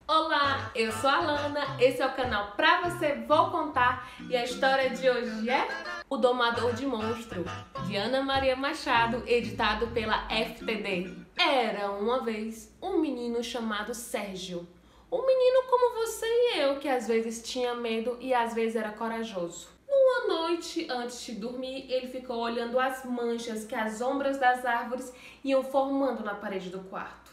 Olá, eu sou a Lana, esse é o canal Pra Você Vou Contar e a história de hoje é O Domador de Monstro, de Ana Maria Machado, editado pela FTD. Era uma vez um menino chamado Sérgio. Um menino como você e eu, que às vezes tinha medo e às vezes era corajoso. Uma noite, antes de dormir, ele ficou olhando as manchas que as ombras das árvores iam formando na parede do quarto.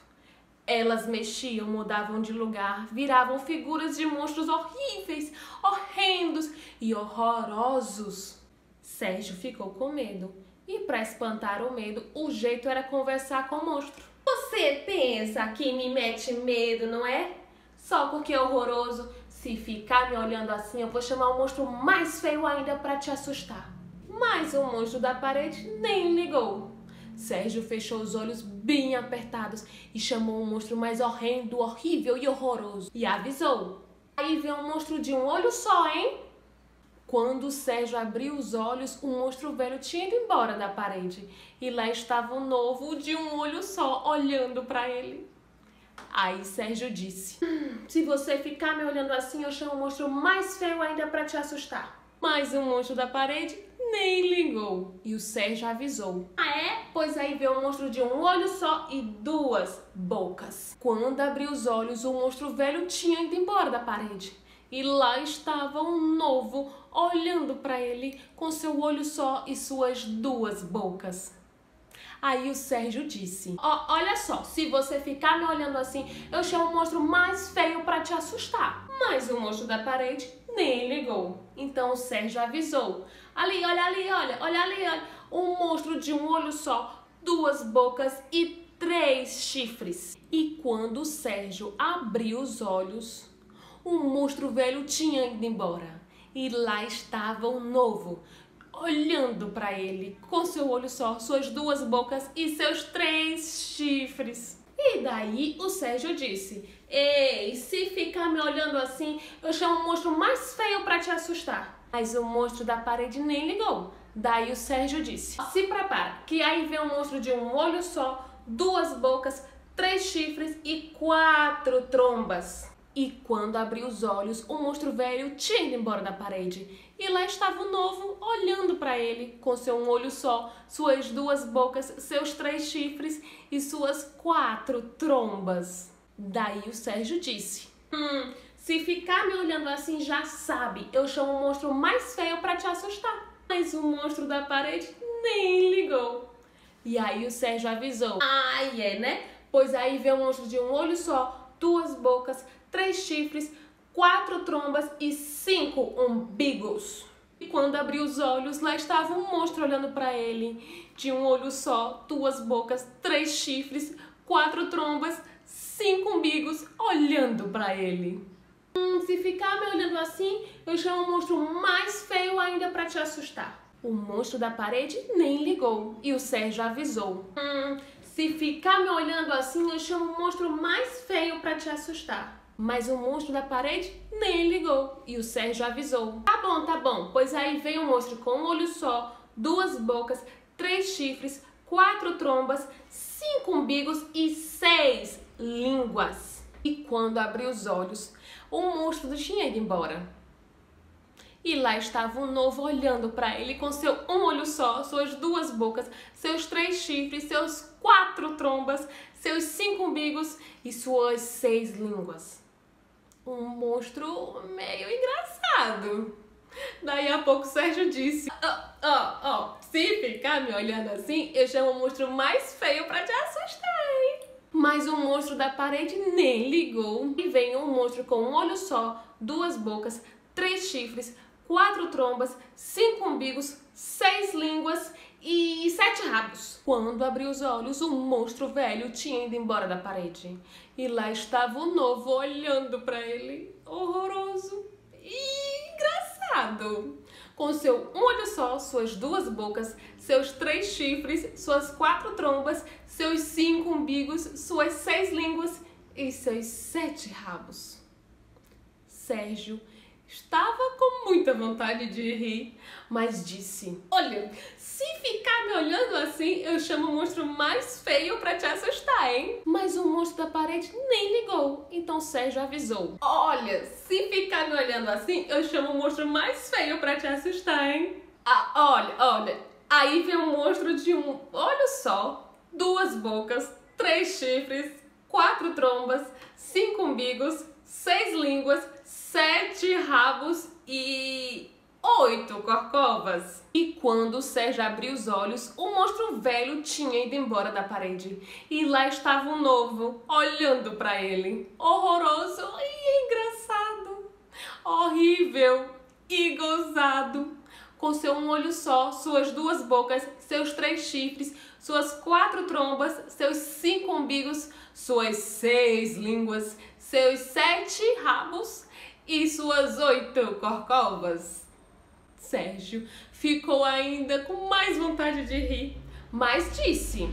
Elas mexiam, mudavam de lugar, viravam figuras de monstros horríveis, horrendos e horrorosos. Sérgio ficou com medo e, para espantar o medo, o jeito era conversar com o monstro. Você pensa que me mete medo, não é? Só porque é horroroso. Se ficar me olhando assim, eu vou chamar o monstro mais feio ainda para te assustar. Mas o monstro da parede nem ligou. Sérgio fechou os olhos bem apertados e chamou um monstro mais horrendo, horrível e horroroso. E avisou: aí vem um monstro de um olho só, hein? Quando Sérgio abriu os olhos, o monstro velho tinha ido embora da parede. E lá estava o novo de um olho só, olhando para ele. Aí Sérgio disse: se você ficar me olhando assim, eu chamo o monstro mais feio ainda para te assustar. Mas o monstro da parede nem ligou. E o Sérgio avisou: ah é? Pois aí veio um monstro de um olho só e duas bocas. Quando abriu os olhos, o monstro velho tinha ido embora da parede. E lá estava um novo, olhando para ele com seu olho só e suas duas bocas. Aí o Sérgio disse: olha só, se você ficar me olhando assim, eu chamo o monstro mais feio para te assustar. Mas o monstro da parede nem ligou. Então o Sérgio avisou: ali, olha ali, olha ali, olha. Um monstro de um olho só, duas bocas e 3 chifres. E quando o Sérgio abriu os olhos, o monstro velho tinha ido embora. E lá estava o novo, olhando para ele com seu olho só, suas duas bocas e seus 3 chifres. E daí o Sérgio disse: ei, se ficar me olhando assim, eu chamo o monstro mais feio para te assustar. Mas o monstro da parede nem ligou. Daí o Sérgio disse: se prepara, que aí vem um monstro de um olho só, 2 bocas, 3 chifres e 4 trombas. E quando abriu os olhos, o monstro velho tinha ido embora da parede. E lá estava o novo, olhando para ele, com seu um olho só, suas 2 bocas, seus 3 chifres e suas 4 trombas. Daí o Sérgio disse: se ficar me olhando assim, já sabe, eu chamo o monstro mais feio para te assustar. Mas o monstro da parede nem ligou. E aí o Sérgio avisou: ai é, né? Pois aí vem um monstro de um olho só, 2 bocas, 3 chifres, 4 trombas e 5 umbigos. E quando abriu os olhos, lá estava um monstro olhando para ele, de um olho só, 2 bocas, 3 chifres, 4 trombas, 5 umbigos, olhando para ele. Se ficar me olhando assim, eu chamo o monstro mais feio ainda para te assustar. O monstro da parede nem ligou. E o Sérgio avisou: se ficar me olhando assim, eu chamo o monstro mais feio para te assustar. Mas o monstro da parede nem ligou. E o Sérgio avisou: tá bom, pois aí vem um monstro com um olho só, 2 bocas, 3 chifres, 4 trombas, 5 umbigos e 6 línguas. E quando abriu os olhos, o monstro tinha ido embora. E lá estava o novo olhando para ele com seu um olho só, suas 2 bocas, seus 3 chifres, seus 4 trombas, seus 5 umbigos e suas 6 línguas. Um monstro meio engraçado. Daí a pouco o Sérgio disse: se ficar me olhando assim, eu chamo o monstro mais feio para te assustar, hein? Mas o monstro da parede nem ligou. E veio um monstro com um olho só, 2 bocas, 3 chifres, 4 trombas, 5 umbigos, 6 línguas e 7 rabos. Quando abriu os olhos, o monstro velho tinha ido embora da parede. E lá estava o novo olhando para ele, horroroso e engraçado. Com seu um olho só, suas 2 bocas, seus 3 chifres, suas 4 trombas, seus 5 umbigos, suas 6 línguas e seus 7 rabos. Sérgio Estava com muita vontade de rir, mas disse: olha, se ficar me olhando assim, eu chamo o monstro mais feio pra te assustar, hein? Mas o monstro da parede nem ligou, então Sérgio avisou: olha, se ficar me olhando assim, eu chamo o monstro mais feio pra te assustar, hein? Ah, olha, aí vem um monstro de olha só, 2 bocas, 3 chifres, 4 trombas, 5 umbigos, 6 línguas, 7 rabos e 8 corcovas. E quando o Sérgio abriu os olhos, o monstro velho tinha ido embora da parede. E lá estava um novo, olhando para ele. Horroroso e engraçado. Horrível e gozado. Com seu um olho só, suas 2 bocas, seus 3 chifres, suas 4 trombas, seus 5 umbigos, suas 6 línguas, seus 7 rabos e suas 8 corcovas. Sérgio ficou ainda com mais vontade de rir, mas disse: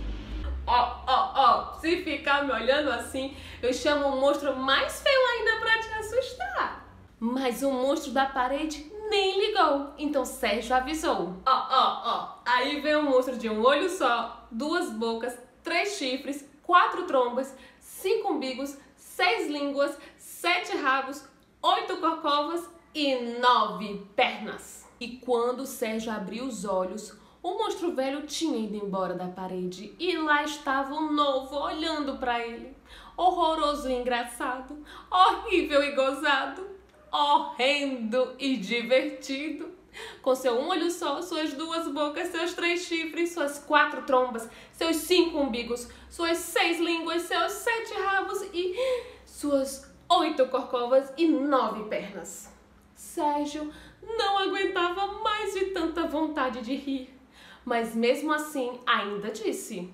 se ficar me olhando assim, eu chamo um monstro mais feio ainda pra te assustar. Mas o monstro da parede nem ligou, então Sérgio avisou: aí vem um monstro de um olho só, 2 bocas, 3 chifres, 4 trombas, 5 umbigos, 6 línguas, 7 rabos, 8 corcovas e 9 pernas. E quando Sérgio abriu os olhos, o monstro velho tinha ido embora da parede e lá estava um novo olhando para ele. Horroroso e engraçado, horrível e gozado, horrendo e divertido. Com seu um olho só, suas 2 bocas, seus 3 chifres, suas 4 trombas, seus 5 umbigos, suas 6 línguas, seus 7 rabos e suas 8 corcovas e 9 pernas. Sérgio não aguentava mais de tanta vontade de rir, mas mesmo assim ainda disse: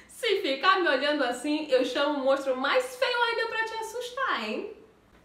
se ficar me olhando assim, eu chamo o monstro mais feio ainda pra te assustar, hein?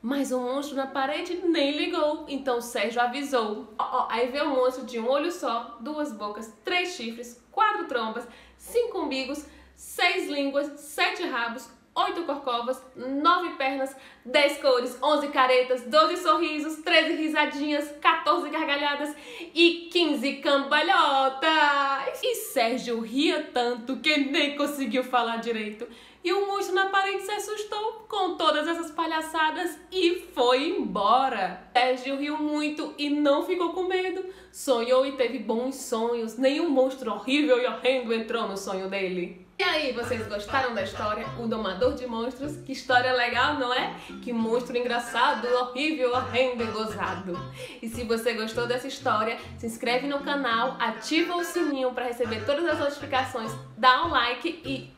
Mas o monstro na parede nem ligou, então Sérgio avisou: aí vem um monstro de um olho só, 2 bocas, 3 chifres, 4 trombas, 5 umbigos, 6 línguas, 7 rabos, 8 corcovas, 9 pernas, 10 cores, 11 caretas, 12 sorrisos, 13 risadinhas, 14 gargalhadas e 15 cambalhotas. E Sérgio ria tanto que nem conseguiu falar direito. E o monstro na parede se assustou com todas essas palhaçadas e foi embora. Sérgio riu muito e não ficou com medo. Sonhou e teve bons sonhos. Nenhum monstro horrível e horrendo entrou no sonho dele. E aí, vocês gostaram da história? O Domador de Monstros? Que história legal, não é? Que monstro engraçado, horrível, horrendo e gozado. E se você gostou dessa história, se inscreve no canal, ativa o sininho para receber todas as notificações, dá um like e...